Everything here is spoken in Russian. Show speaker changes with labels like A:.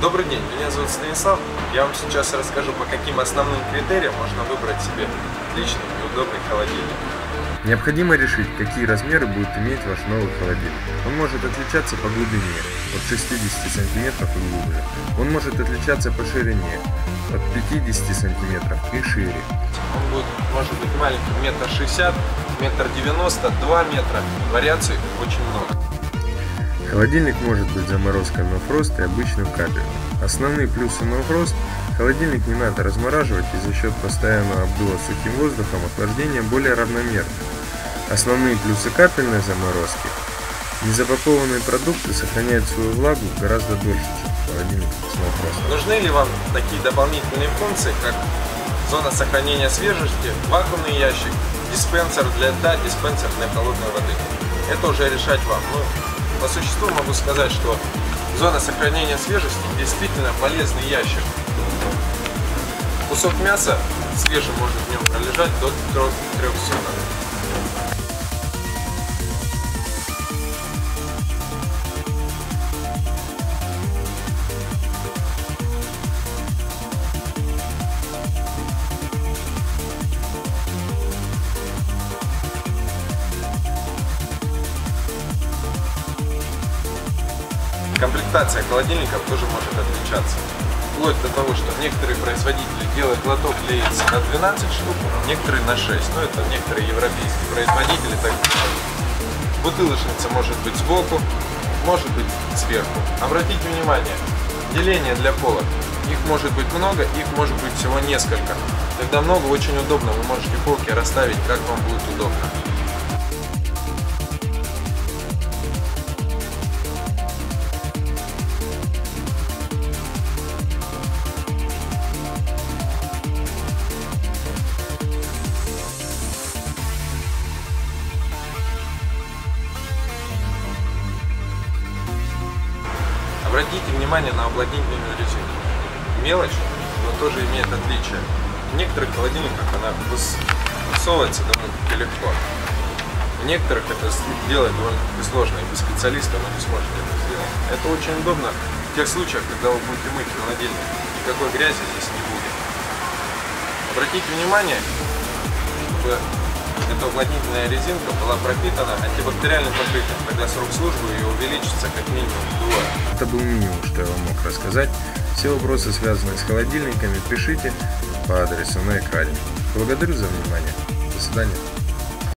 A: Добрый день, меня зовут Станислав. Я вам сейчас расскажу, по каким основным критериям можно выбрать себе отличный и удобный холодильник.
B: Необходимо решить, какие размеры будет иметь ваш новый холодильник. Он может отличаться по глубине, от 60 см и глубже. Он может отличаться по ширине, от 50 см и шире.
A: Он может быть маленьким, 1,60 м, 1,90 м, 2 метра. Вариаций очень много.
B: Холодильник может быть заморозкой No Frost и обычным капельным. Основные плюсы No Frost: холодильник не надо размораживать, и за счет постоянного обдува сухим воздухом охлаждение более равномерно. Основные плюсы капельной заморозки: незапакованные продукты сохраняют свою влагу гораздо дольше, чем холодильник с No Frost.
A: Нужны ли вам такие дополнительные функции, как зона сохранения свежести, вакуумный ящик, диспенсер для льда, диспенсер для холодной воды? Это уже решать вам. По существу могу сказать, что зона сохранения свежести действительно полезный ящик. Кусок мяса свежий может в нем пролежать до 3 суток. Комплектация холодильников тоже может отличаться. Вплоть до того, что некоторые производители делают лоток для яиц на 12 штук, некоторые на 6. Но это некоторые европейские производители так делают. Бутылочница может быть сбоку, может быть сверху. Обратите внимание, деление для полок. Их может быть много, их может быть всего несколько. Когда много, очень удобно, вы можете полки расставить, как вам будет удобно. Обратите внимание на уплотнительную резину. Мелочь, но тоже имеет отличие. В некоторых холодильниках она высовывается довольно-таки легко. В некоторых это делать довольно-таки сложно, и без специалиста вы не сможете это сделать. Это очень удобно в тех случаях, когда вы будете мыть холодильник. Никакой грязи здесь не будет. Обратите внимание, чтобы эта уплотнительная резинка была пропитана антибактериальным покрытием, тогда срок службы ее увеличится как минимум вдвое.
B: Это был минимум, что я вам мог рассказать. Все вопросы, связанные с холодильниками, пишите по адресу на экране. Благодарю за внимание. До свидания.